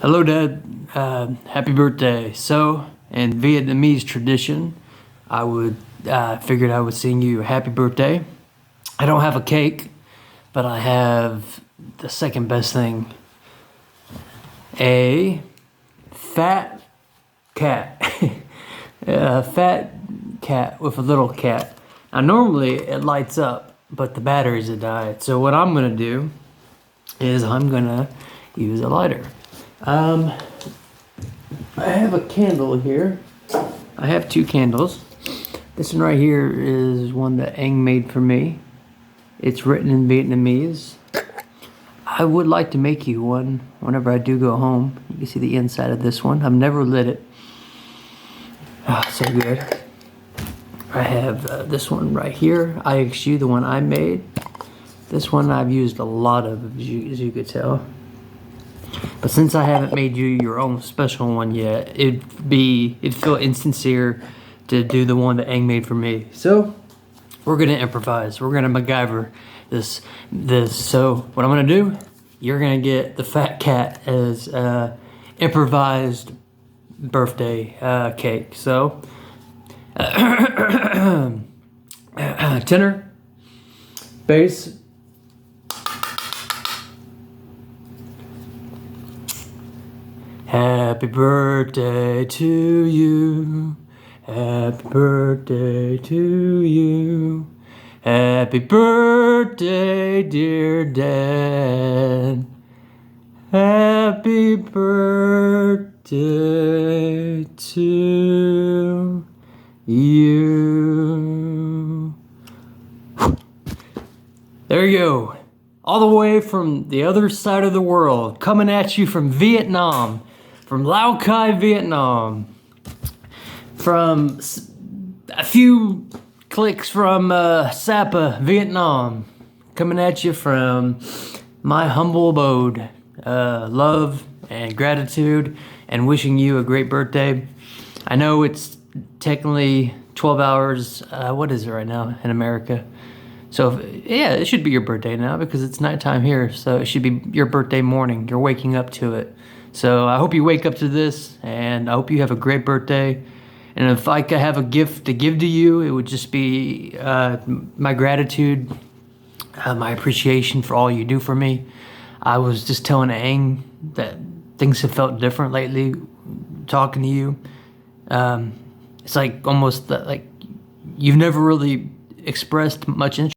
Hello, Dad. Happy birthday. So, in Vietnamese tradition, I would figured I would sing you a happy birthday. I don't have a cake, but I have the second best thing: a fat cat, a fat cat with a little cat. Now, normally it lights up, but the batteries have died. So what I'm gonna do is I'm gonna use a lighter. I have a candle here. I have two candles. This one right here is one that Anh made for me. It's written in Vietnamese. I would like to make you one whenever I do go home. You can see the inside of this one. I've never lit it. Ah, so good. I have this one right here, IXU, the one I made. This one I've used a lot of, as you could tell. But since I haven't made you your own special one yet, it'd feel insincere to do the one that Anh made for me. So we're gonna improvise. We're gonna MacGyver this. So what I'm gonna do, you're gonna get the fat cat as improvised birthday cake. So tenor, bass. Happy birthday to you. Happy birthday to you. Happy birthday, dear Dad. Happy birthday to you. There you go. All the way from the other side of the world, coming at you from Vietnam. From Lao Cai, Vietnam. From a few clicks from Sapa, Vietnam. Coming at you from my humble abode. Love and gratitude and wishing you a great birthday. I know it's technically 12 hours, what is it right now in America? So yeah, it should be your birthday now because it's nighttime here. So it should be your birthday morning. You're waking up to it. So I hope you wake up to this, and I hope you have a great birthday. And if I could have a gift to give to you, it would just be my gratitude, my appreciation for all you do for me. I was just telling Anh that things have felt different lately talking to you. It's like almost like you've never really expressed much interest